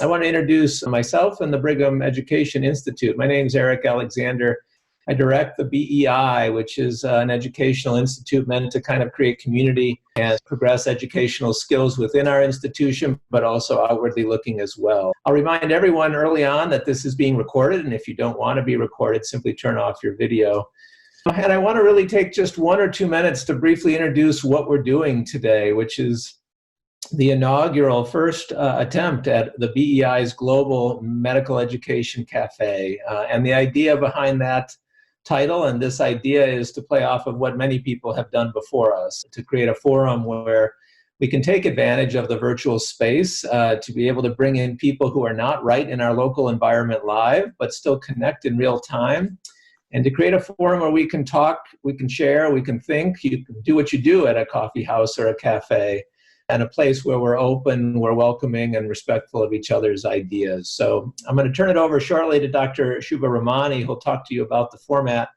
I want to introduce myself and the Brigham Education Institute. My name is Erik Alexander. I direct the BEI, which is an educational institute meant to kind of create community and progress educational skills within our institution, but also outwardly looking as well. I'll remind everyone early on that this is being recorded, and if you don't want to be recorded, simply turn off your video. And I want to really take just 1 or 2 minutes to briefly introduce what we're doing today, which is the inaugural first attempt at the BEI's Global Medical Education Café. And the idea behind that title and this idea is to play off of what many people have done before us, to create a forum where we can take advantage of the virtual space to be able to bring in people who are not right in our local environment live, but still connect in real time, and to create a forum where we can talk, we can share, we can think, you can do what you do at a coffee house or a cafe, and a place where we're open, we're welcoming, and respectful of each other's ideas. So I'm going to turn it over shortly to Dr. Subha Ramani, who'll talk to you about the format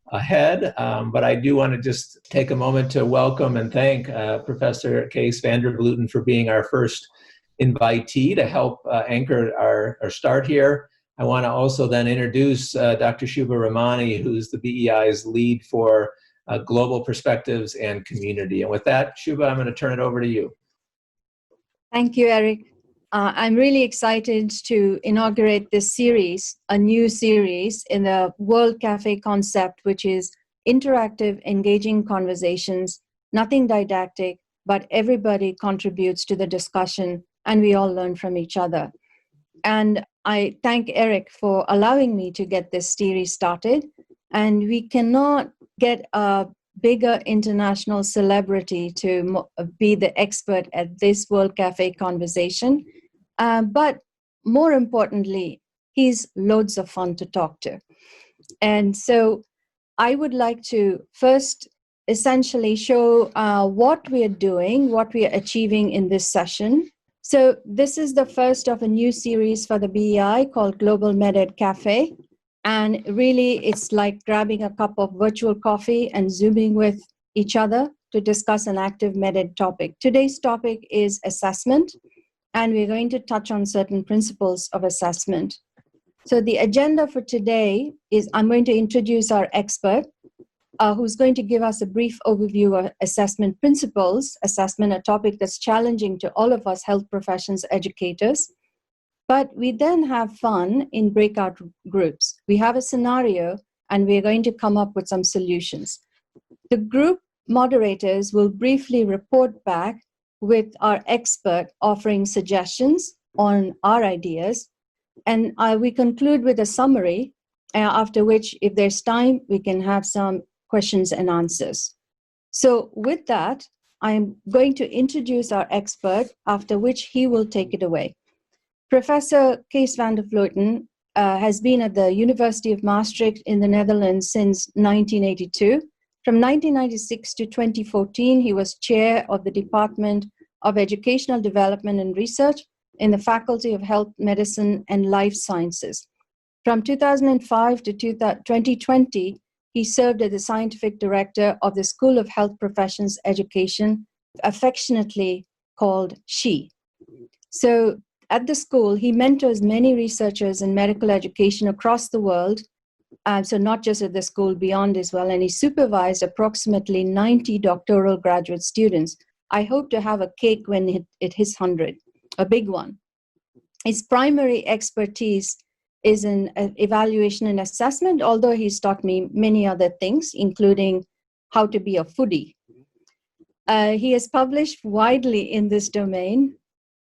ahead. But I do want to just take a moment to welcome and thank Professor Cees van der Vleuten for being our first invitee to help anchor our start here. I want to also then introduce Dr. Subha Ramani, who's the BEI's lead for global perspectives and community. And with that, Subha, I'm going to turn it over to you. Thank you, Erik. I'm really excited to inaugurate this series, a new series in the World Cafe concept, which is interactive, engaging conversations, nothing didactic, but everybody contributes to the discussion and we all learn from each other. And I thank Erik for allowing me to get this series started. And we cannot get a bigger international celebrity to be the expert at this World Cafe conversation. But more importantly, he's loads of fun to talk to. And so I would like to first essentially show what we are doing, what we are achieving in this session. So this is the first of a new series for the BEI called Global MedEd Cafe. And really, it's like grabbing a cup of virtual coffee and Zooming with each other to discuss an active MedEd topic. Today's topic is assessment, and we're going to touch on certain principles of assessment. So the agenda for today is I'm going to introduce our expert, who's going to give us a brief overview of assessment principles, assessment, a topic that's challenging to all of us health professions educators. But we then have fun in breakout groups. We have a scenario and we're going to come up with some solutions. The group moderators will briefly report back with our expert offering suggestions on our ideas. And we conclude with a summary, after which, if there's time, we can have some questions and answers. So with that, I'm going to introduce our expert, after which he will take it away. Professor Cees van der Vleuten has been at the University of Maastricht in the Netherlands since 1982. From 1996 to 2014, he was chair of the Department of Educational Development and Research in the Faculty of Health Medicine and Life Sciences. From 2005 to 2020, he served as the scientific director of the School of Health Professions Education, affectionately called SHE. So at the school, he mentors many researchers in medical education across the world, so not just at the school, beyond as well, and he supervised approximately 90 doctoral graduate students. I hope to have a cake when it hits 100, a big one. His primary expertise is in evaluation and assessment, although he's taught me many other things, including how to be a foodie. He has published widely in this domain,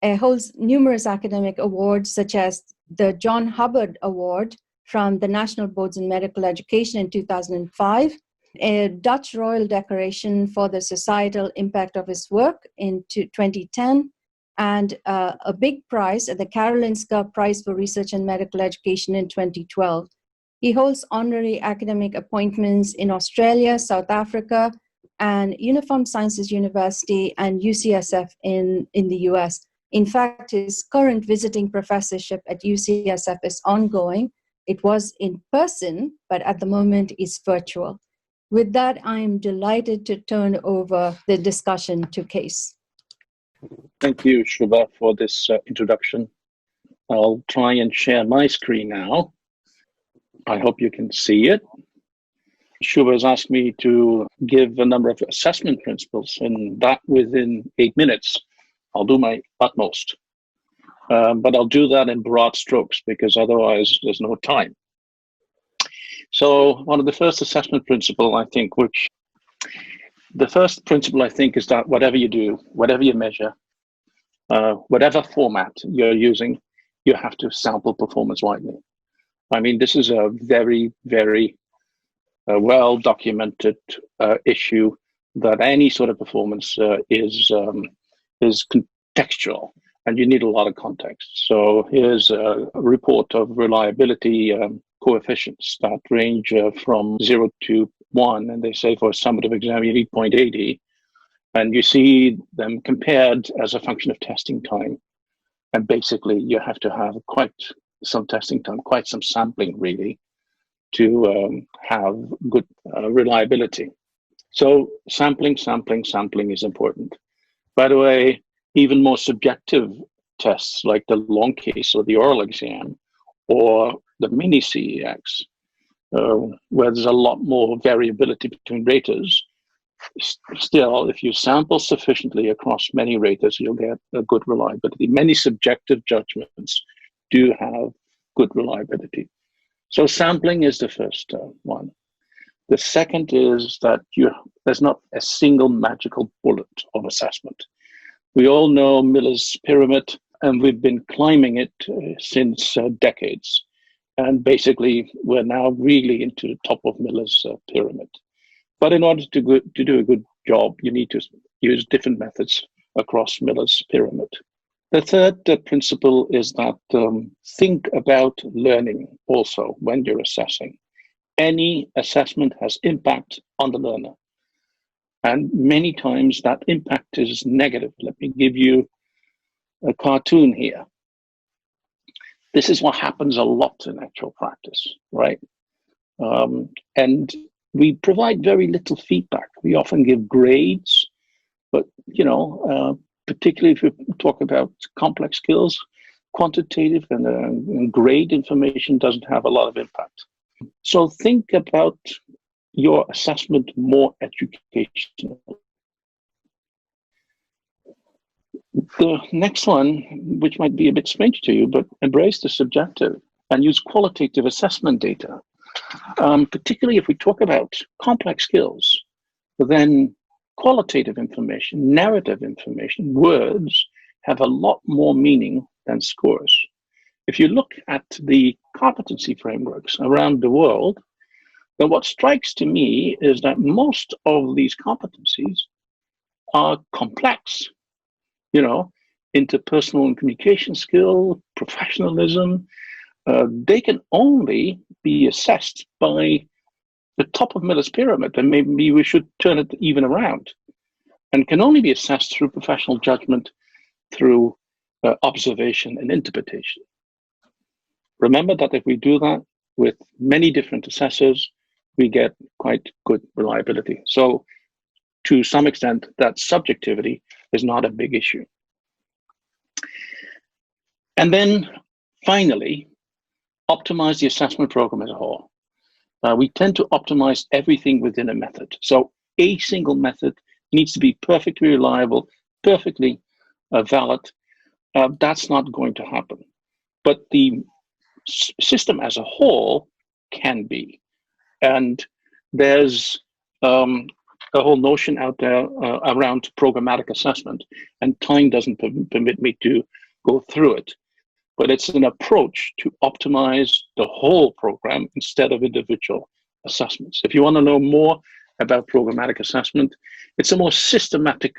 holds numerous academic awards, such as the John Hubbard Award from the National Boards in Medical Education in 2005, a Dutch Royal Decoration for the societal impact of his work in 2010, and a big prize at the Karolinska Prize for Research in Medical Education in 2012. He holds honorary academic appointments in Australia, South Africa, and Uniformed Sciences University and UCSF in the US. In fact, his current visiting professorship at UCSF is ongoing. It was in person, but at the moment it's virtual. With that, I'm delighted to turn over the discussion to Cees. Thank you, Subha, for this introduction. I'll try and share my screen now. I hope you can see it. Subha has asked me to give a number of assessment principles, and that within 8 minutes. I'll do my utmost. But I'll do that in broad strokes because otherwise there's no time. So one of the first assessment principle, I think, the first principle I think is that whatever you do, whatever you measure, whatever format you're using, you have to sample performance widely. I mean, this is a very, very well-documented issue that any sort of performance is contextual, and you need a lot of context. So here's a report of reliability coefficients that range from 0 to 1, and they say for a summative exam you need 0.80, and you see them compared as a function of testing time. And basically you have to have quite some testing time, quite some sampling really, to have good reliability. So sampling is important. By the way, even more subjective tests like the long case or the oral exam or the mini CEX, where there's a lot more variability between raters, still, if you sample sufficiently across many raters, you'll get a good reliability. Many subjective judgments do have good reliability. So sampling is the first one. The second is that there's not a single magical bullet of assessment. We all know Miller's pyramid, and we've been climbing it since decades. And basically, we're now really into the top of Miller's pyramid. But in order to do a good job, you need to use different methods across Miller's pyramid. The third principle is that think about learning also when you're assessing. Any assessment has impact on the learner. And many times that impact is negative. Let me give you a cartoon here. This is what happens a lot in actual practice, right? And we provide very little feedback. We often give grades, but particularly if you talk about complex skills, quantitative and grade information doesn't have a lot of impact. So think about your assessment more educational. The next one, which might be a bit strange to you, but embrace the subjective and use qualitative assessment data. Particularly if we talk about complex skills, then qualitative information, narrative information, words have a lot more meaning than scores. If you look at the competency frameworks around the world, then what strikes to me is that most of these competencies are complex. Interpersonal and communication skill, professionalism, they can only be assessed by the top of Miller's pyramid, and maybe we should turn it even around, and can only be assessed through professional judgment, through observation and interpretation. Remember that if we do that with many different assessors, we get quite good reliability. So to some extent, that subjectivity is not a big issue. And then finally, optimize the assessment program as a whole. We tend to optimize everything within a method. So a single method needs to be perfectly reliable, perfectly valid. That's not going to happen. But the system as a whole can be. And there's a whole notion out there around programmatic assessment, and time doesn't permit me to go through it. But it's an approach to optimize the whole program instead of individual assessments. If you want to know more about programmatic assessment, it's a more systematic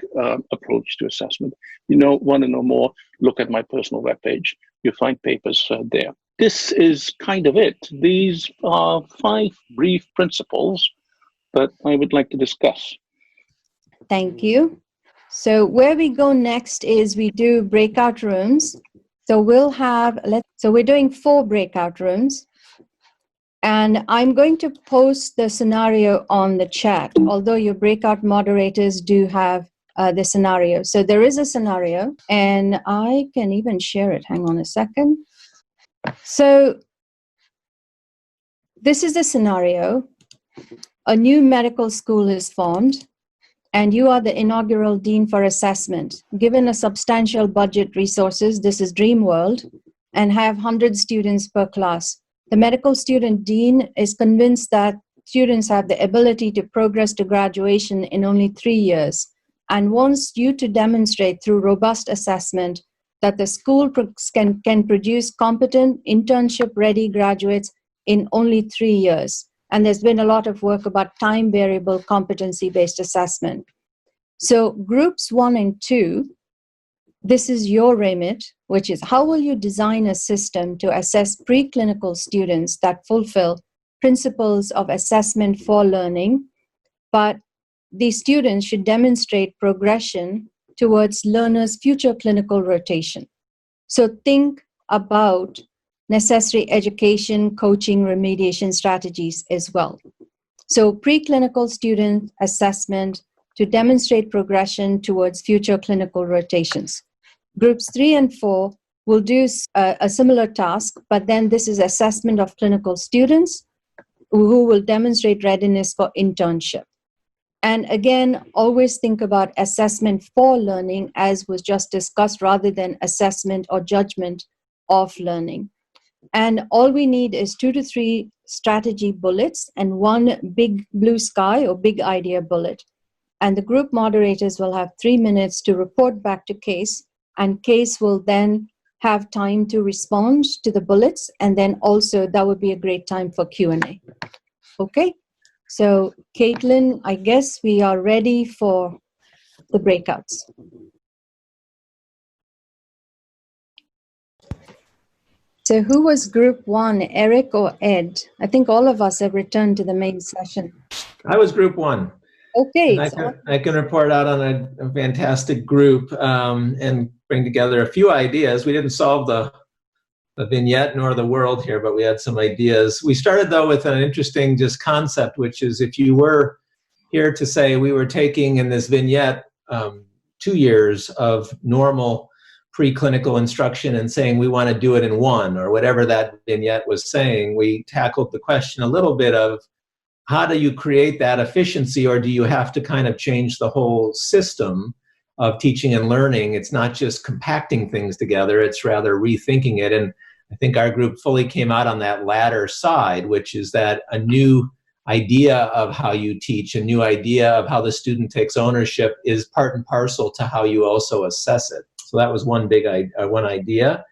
approach to assessment. Want to know more, look at my personal webpage. You'll find papers there. This is kind of it. These are 5 brief principles that I would like to discuss. Thank you. So where we go next is we do breakout rooms. So we're doing 4 breakout rooms, and I'm going to post the scenario on the chat, although your breakout moderators do have the scenario. So there is a scenario, and I can even share it. Hang on a second. So this is a scenario. A new medical school is formed, and you are the inaugural dean for assessment. Given a substantial budget resources, this is dream world, and have 100 students per class. The medical student dean is convinced that students have the ability to progress to graduation in only 3 years and wants you to demonstrate through robust assessment that the school can produce competent, internship-ready graduates in only 3 years. And there's been a lot of work about time variable competency-based assessment. So groups 1 and 2, this is your remit, which is how will you design a system to assess preclinical students that fulfill principles of assessment for learning, but these students should demonstrate progression towards learners' future clinical rotation. So think about necessary education, coaching, remediation strategies as well. So preclinical student assessment to demonstrate progression towards future clinical rotations. Groups 3 and 4 will do a similar task, but then this is assessment of clinical students who will demonstrate readiness for internship. And again, always think about assessment for learning, as was just discussed, rather than assessment or judgment of learning. And all we need is 2 to 3 strategy bullets and 1 big blue sky or big idea bullet. And the group moderators will have 3 minutes to report back to Cees, and Cees will then have time to respond to the bullets, and then also that would be a great time for Q&A. Okay? So, Caitlin, I guess we are ready for the breakouts. So who was group 1, Erik or Ed? I think all of us have returned to the main session. I was group 1. Okay. And I can report out on a fantastic group and bring together a few ideas. We didn't solve the vignette nor the world here, but we had some ideas. We started, though, with an interesting just concept, which is if you were here to say we were taking in this vignette 2 years of normal preclinical instruction and saying we want to do it in 1, or whatever that vignette was saying, we tackled the question a little bit of how do you create that efficiency, or do you have to kind of change the whole system of teaching and learning? It's not just compacting things together, it's rather rethinking it. And I think our group fully came out on that latter side, which is that a new idea of how you teach, a new idea of how the student takes ownership is part and parcel to how you also assess it. So that was one idea.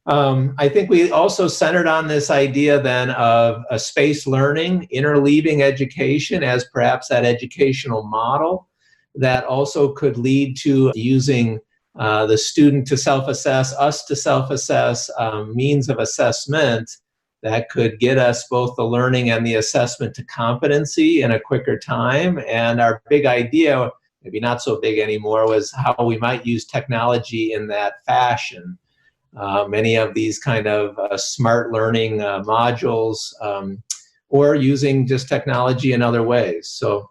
I think we also centered on this idea then of a space learning, interleaving education as perhaps that educational model that also could lead to using the student to self-assess, us to self-assess, means of assessment that could get us both the learning and the assessment to competency in a quicker time. And our big idea, maybe not so big anymore, was how we might use technology in that fashion. Many of these kind of smart learning modules, or using just technology in other ways. So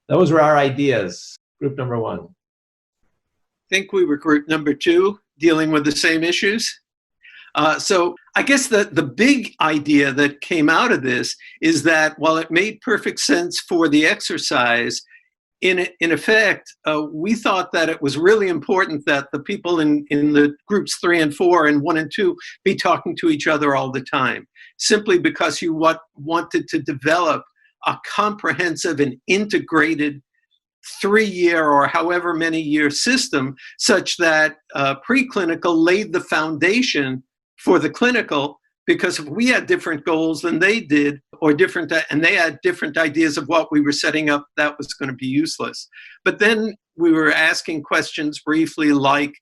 those were our ideas, group number 1. I think we were group number 2, dealing with the same issues. So I guess the big idea that came out of this is that while it made perfect sense for the exercise, in effect, we thought that it was really important that the people in the groups 3 and 4 and 1 and 2 be talking to each other all the time, simply because you wanted to develop a comprehensive and integrated 3-year or however many year system such that preclinical laid the foundation for the clinical. Because if we had different goals than they did, or different, and they had different ideas of what we were setting up, that was going to be useless. But then we were asking questions briefly like,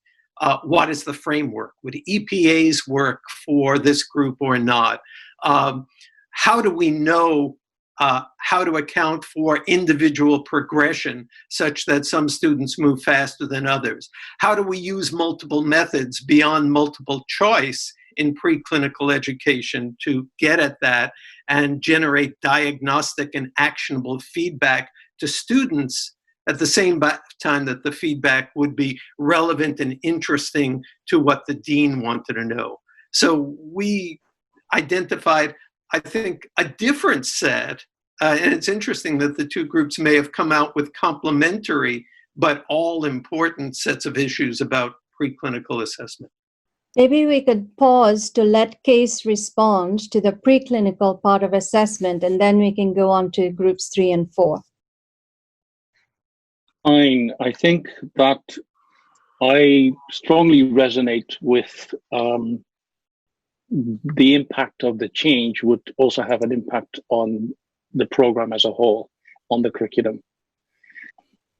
what is the framework? Would EPAs work for this group or not? How do we know how to account for individual progression such that some students move faster than others? How do we use multiple methods beyond multiple choice in preclinical education to get at that and generate diagnostic and actionable feedback to students at the same time that the feedback would be relevant and interesting to what the dean wanted to know? So we identified, I think, a different set. And it's interesting that the two groups may have come out with complementary but all important sets of issues about preclinical assessment. Maybe we could pause to let Cees respond to the preclinical part of assessment, and then we can go on to groups 3 and 4. Fine. I think that I strongly resonate with the impact of the change would also have an impact on the program as a whole, on the curriculum.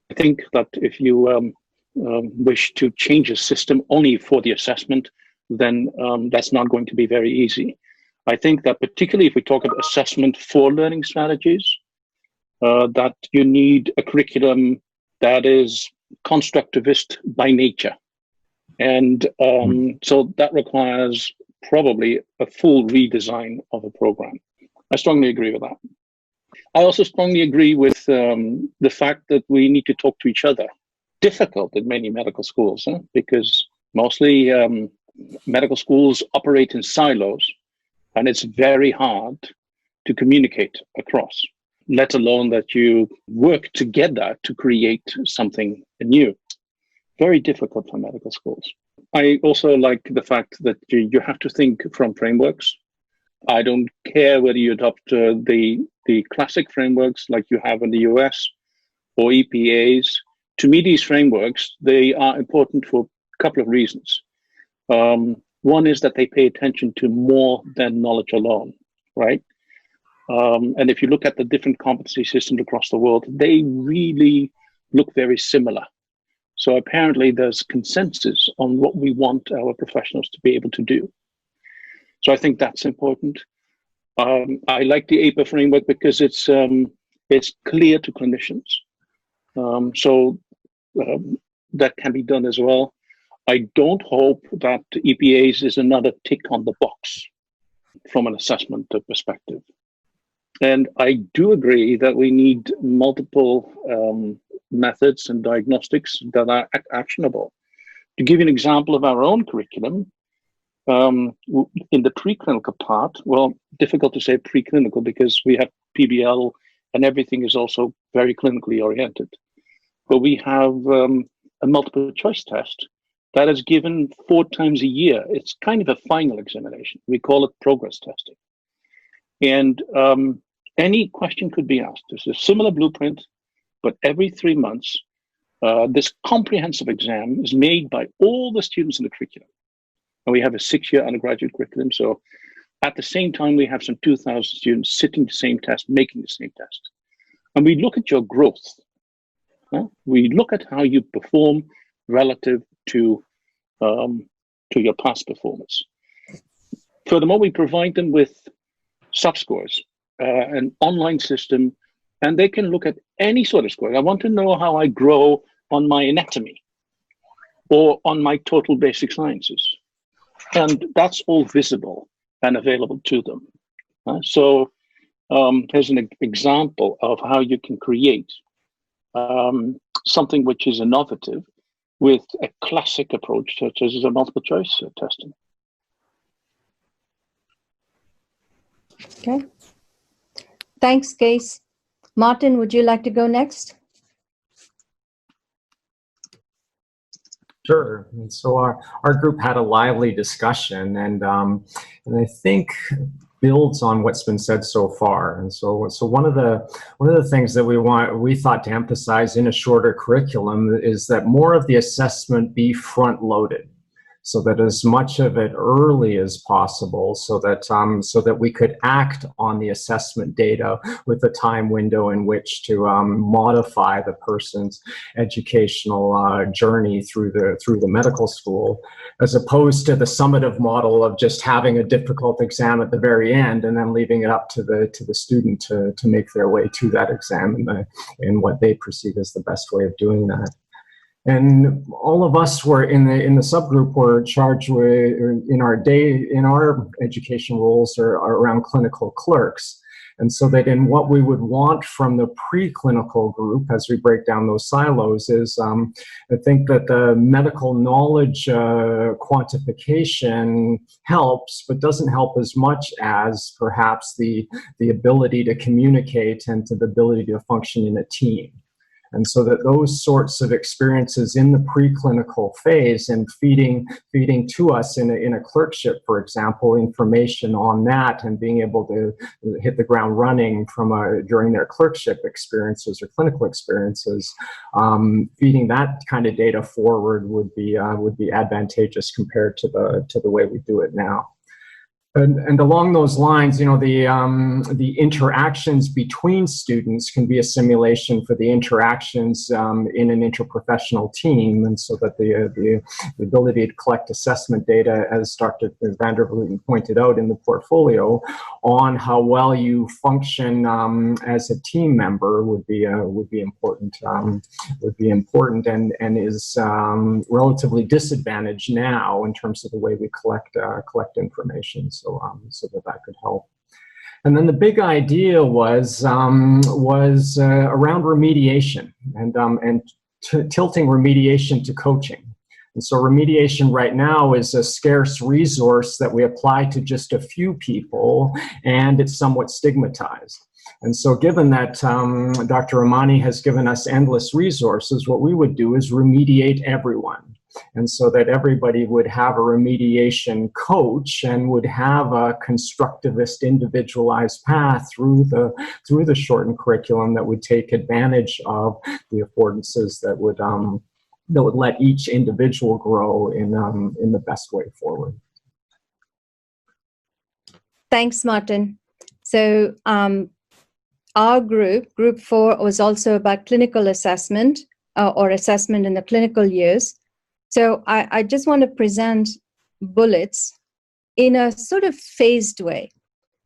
I think that if you wish to change a system only for the assessment, then that's not going to be very easy. I think that particularly if we talk about assessment for learning strategies, that you need a curriculum that is constructivist by nature. And so that requires probably a full redesign of a program. I strongly agree with that. I also strongly agree with the fact that we need to talk to each other. Difficult in many medical schools, because mostly medical schools operate in silos, and it's very hard to communicate across, let alone that you work together to create something new. Very difficult for medical schools. I also like the fact that you have to think from frameworks. I don't care whether you adopt the classic frameworks like you have in the US or EPAs. To me, these frameworks, they are important for a couple of reasons. One is that they pay attention to more than knowledge alone, right? And if you look at the different competency systems across the world, they really look very similar. So apparently there's consensus on what we want our professionals to be able to do. So I think that's important. I like the APA framework because it's clear to clinicians. So that can be done as well. I don't hope that EPAs is another tick on the box from an assessment perspective. And I do agree that we need multiple methods and diagnostics that are actionable. To give you an example of our own curriculum, in the preclinical part, well, difficult to say preclinical because we have PBL and everything is also very clinically oriented. But we have a multiple choice test that is given 4 times a year. It's kind of a final examination. We call it progress testing. And any question could be asked. There's a similar blueprint, but every 3 months, this comprehensive exam is made by all the students in the curriculum. And we have a 6-year undergraduate curriculum. So at the same time, we have some 2,000 students sitting the same test, making the same test. And we look at your growth. We look at how you perform relative to your past performance. Furthermore, we provide them with subscores, an online system, and they can look at any sort of score. I want to know how I grow on my anatomy or on my total basic sciences. And that's all visible and available to them. So here's an example of how you can create something which is innovative with a classic approach, such as a multiple choice testing. Okay. Thanks, Cees. Martin, would you like to go next? Sure. And so our group had a lively discussion, and I think builds on what's been said so far. And so one of the things that we thought to emphasize in a shorter curriculum is that more of the assessment be front loaded, so that as much of it early as possible, so that we could act on the assessment data with a time window in which to modify the person's educational journey through the medical school, as opposed to the summative model of just having a difficult exam at the very end and then leaving it up to the student to make their way to that exam in what they perceive as the best way of doing that. And all of us were in the subgroup were charged with in our education roles are around clinical clerks. And so that in what we would want from the preclinical group, as we break down those silos, is I think that the medical knowledge quantification helps, but doesn't help as much as perhaps the ability to communicate and to the ability to function in a team. And so that those sorts of experiences in the preclinical phase and feeding to us in a clerkship, for example, information on that and being able to hit the ground running during their clerkship experiences or clinical experiences, feeding that kind of data forward would be advantageous compared to the way we do it now. And along those lines, the interactions between students can be a simulation for the interactions in an interprofessional team, and so that the ability to collect assessment data, as Dr. van der Vleuten pointed out in the portfolio, on how well you function as a team member would be important. And is relatively disadvantaged now in terms of the way we collect information. So that could help. And then the big idea was around remediation and tilting remediation to coaching. And so remediation right now is a scarce resource that we apply to just a few people, and it's somewhat stigmatized. And so given that Dr. Ramani has given us endless resources, what we would do is remediate everyone. And so that everybody would have a remediation coach and would have a constructivist, individualized path through the shortened curriculum that would take advantage of the affordances that would let each individual grow in the best way forward. Thanks, Martin. So our group 4, was also about clinical assessment or assessment in the clinical years. So I just want to present bullets in a sort of phased way.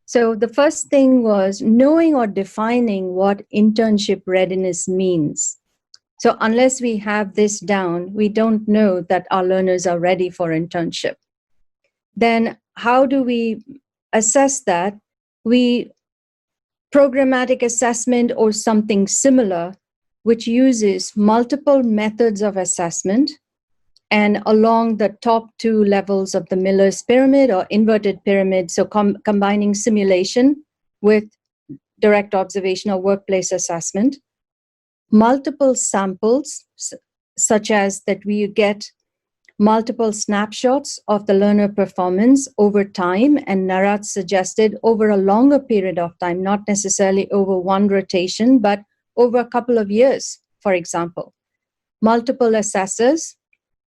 So the first thing was knowing or defining what internship readiness means. So unless we have this down, we don't know that our learners are ready for internship. Then how do we assess that? Programmatic assessment or something similar, which uses multiple methods of assessment, and along the top 2 levels of the Miller's pyramid or inverted pyramid, so combining simulation with direct observation or workplace assessment, multiple samples, such as that we get multiple snapshots of the learner performance over time, and Narat suggested over a longer period of time, not necessarily over one rotation, but over a couple of years, for example. Multiple assessors,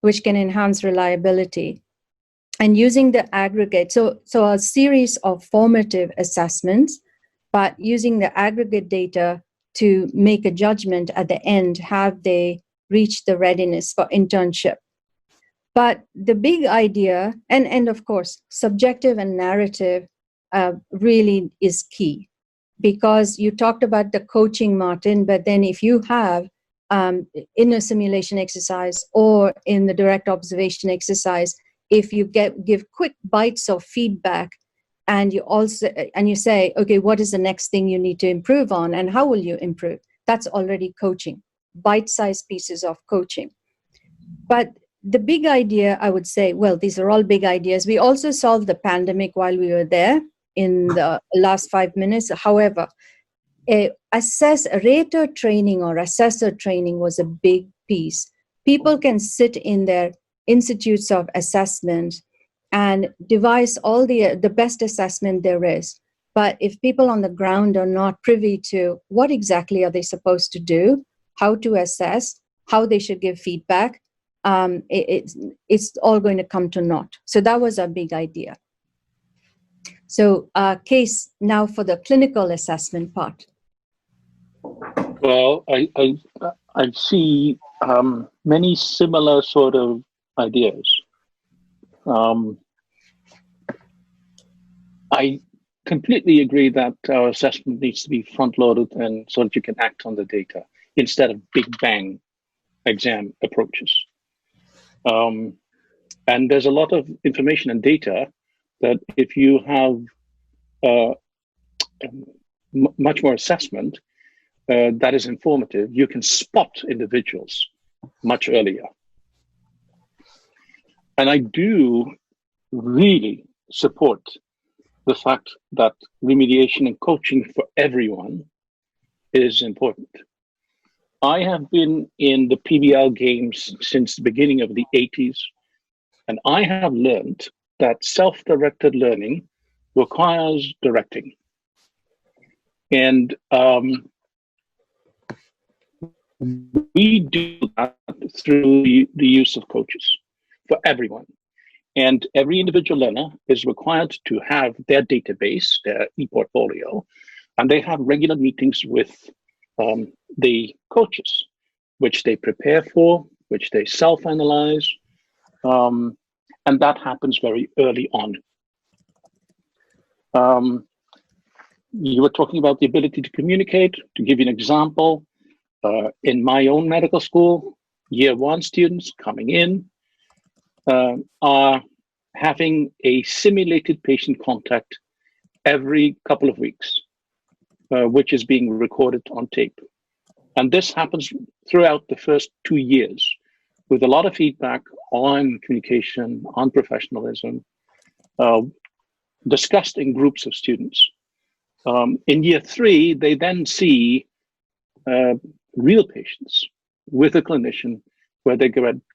which can enhance reliability, and using the aggregate. So a series of formative assessments, but using the aggregate data to make a judgment at the end, have they reached the readiness for internship? But the big idea, and of course, subjective and narrative really is key, because you talked about the coaching, Martin, but then if you have in a simulation exercise or in the direct observation exercise, if you give quick bites of feedback, and you say, okay, what is the next thing you need to improve on, and how will you improve? That's already coaching, bite-sized pieces of coaching. But the big idea, I would say, well, these are all big ideas. We also solved the pandemic while we were there in the last 5 minutes. However, rater training or assessor training was a big piece. People can sit in their institutes of assessment and devise all the best assessment there is. But if people on the ground are not privy to what exactly are they supposed to do, how to assess, how they should give feedback, it's all going to come to naught. So that was our big idea. So Cees, now for the clinical assessment part. Well, I see many similar sort of ideas. I completely agree that our assessment needs to be front-loaded and so that you can act on the data instead of big bang exam approaches. And there's a lot of information and data that if you have much more assessment that is informative, you can spot individuals much earlier. And I do really support the fact that remediation and coaching for everyone is important. I have been in the PBL games since the beginning of the 80s, and I have learned that self-directed learning requires directing. And we do that through the use of coaches for everyone. And every individual learner is required to have their database, their e-portfolio, and they have regular meetings with the coaches, which they prepare for, which they self-analyze, and that happens very early on. You were talking about the ability to communicate. To give you an example, in my own medical school, year 1 students coming in are having a simulated patient contact every couple of weeks, which is being recorded on tape. And this happens throughout the first 2 years with a lot of feedback on communication, on professionalism, discussed in groups of students. In year 3, they then see real patients with a clinician where they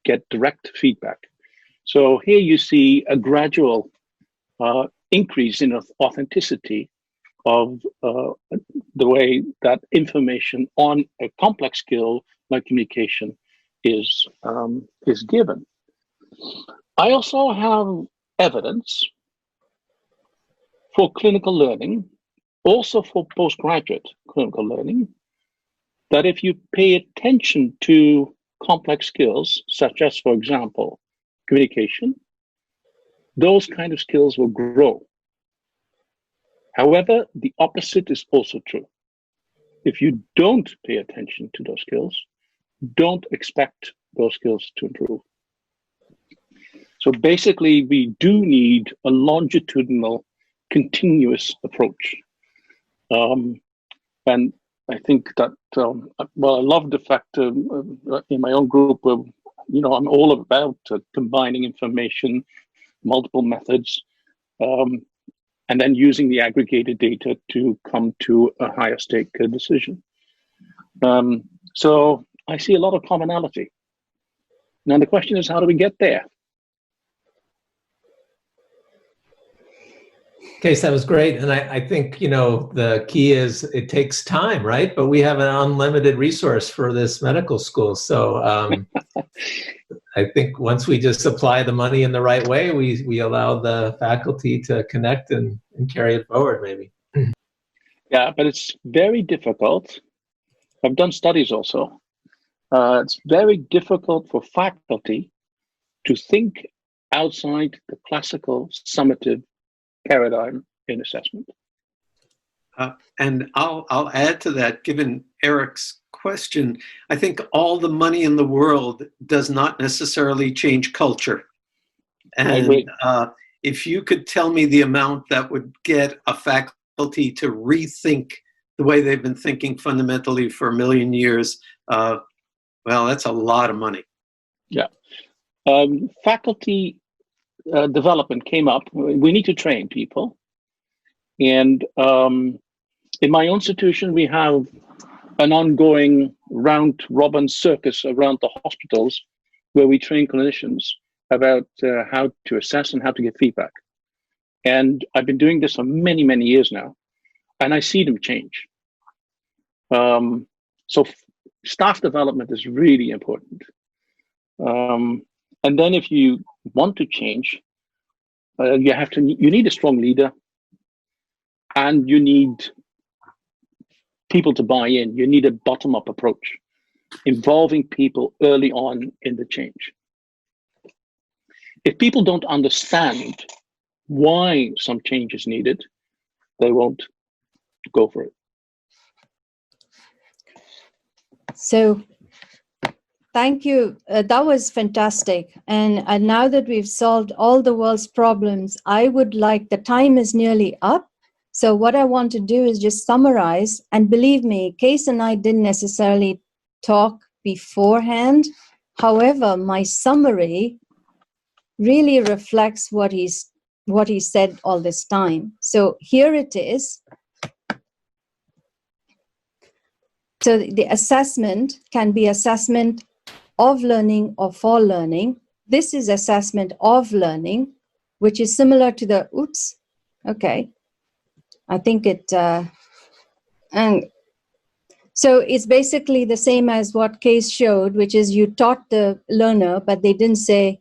get direct feedback. So here you see a gradual increase in authenticity of the way that information on a complex skill like communication is given. I also have evidence for clinical learning, also for postgraduate clinical learning, that if you pay attention to complex skills, such as, for example, communication, those kind of skills will grow. However, the opposite is also true. If you don't pay attention to those skills, don't expect those skills to improve. So basically, we do need a longitudinal, continuous approach. And I think that, well, I love the fact in my own group, I'm all about combining information, multiple methods, and then using the aggregated data to come to a higher stake decision. So I see a lot of commonality. Now the question is, how do we get there? Okay, so that was great. And I think, the key is it takes time, right? But we have an unlimited resource for this medical school. So I think once we just apply the money in the right way, we allow the faculty to connect and carry it forward, maybe. Yeah, but it's very difficult. I've done studies also. It's very difficult for faculty to think outside the classical summative paradigm in assessment. And I'll add to that, given Erik's question, I think all the money in the world does not necessarily change culture. And if you could tell me the amount that would get a faculty to rethink the way they've been thinking fundamentally for 1 million years, well, that's a lot of money. Yeah. Faculty development came up. We need to train people. And in my own institution, we have an ongoing round-robin circus around the hospitals where we train clinicians about how to assess and how to give feedback. And I've been doing this for many, many years now, and I see them change. So staff development is really important. And then if you want to change, you need a strong leader, and you need people to buy in. You need a bottom-up approach, involving people early on in the change. If people don't understand why some change is needed, they won't go for it. So thank you. That was fantastic. And now that we've solved all the world's problems, I would like, the time is nearly up. So what I want to do is just summarize, and believe me, Cees and I didn't necessarily talk beforehand. However, my summary really reflects what he said all this time. So here it is. So the assessment can be assessment of learning or for learning. This is assessment of learning, which is similar to the, oops, okay. I think it, and so it's basically the same as what Cees showed, which is you taught the learner, but they didn't say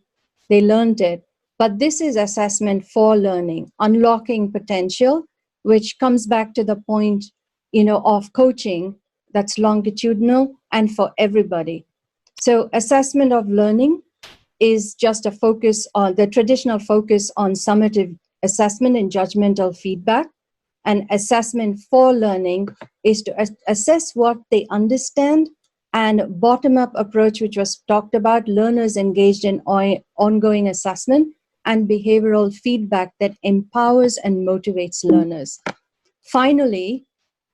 they learned it. But this is assessment for learning, unlocking potential, which comes back to the point, of coaching that's longitudinal and for everybody. So assessment of learning is just a focus on the traditional focus on summative assessment and judgmental feedback. And assessment for learning is to assess what they understand, and bottom-up approach, which was talked about, learners engaged in ongoing assessment and behavioral feedback that empowers and motivates learners. Finally,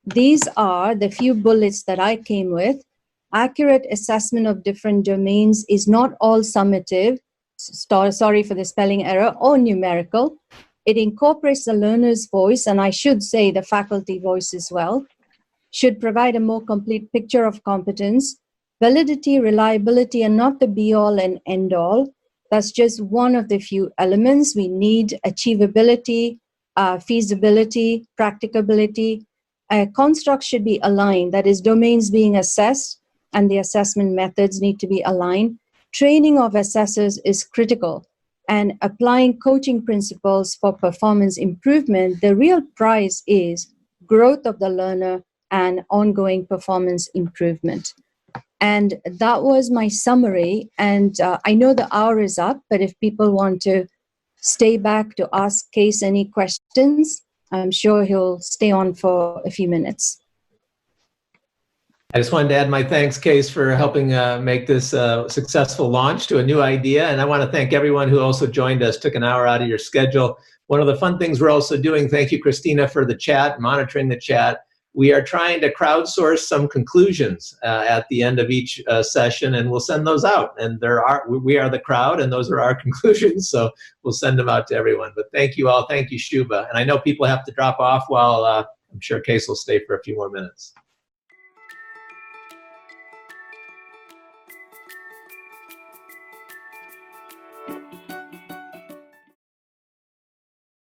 these are the few bullets that I came with. Accurate assessment of different domains is not all summative, sorry for the spelling error, or numerical. It incorporates the learner's voice, and I should say the faculty voice as well, should provide a more complete picture of competence. Validity, reliability are not the be-all and end-all. That's just one of the few elements. We need achievability, feasibility, practicability. Constructs should be aligned, that is, domains being assessed and the assessment methods need to be aligned. Training of assessors is critical, and applying coaching principles for performance improvement, the real prize is growth of the learner and ongoing performance improvement. And that was my summary. And I know the hour is up, but if people want to stay back to ask Cees any questions, I'm sure he'll stay on for a few minutes. I just wanted to add my thanks, Cees, for helping make this successful launch to a new idea. And I want to thank everyone who also joined us, took an hour out of your schedule. One of the fun things we're also doing, thank you, Christina, for the chat, monitoring the chat. We are trying to crowdsource some conclusions at the end of each session, and we'll send those out. And we are the crowd, and those are our conclusions, so we'll send them out to everyone. But thank you all. Thank you, Subha. And I know people have to drop off while I'm sure Cees will stay for a few more minutes.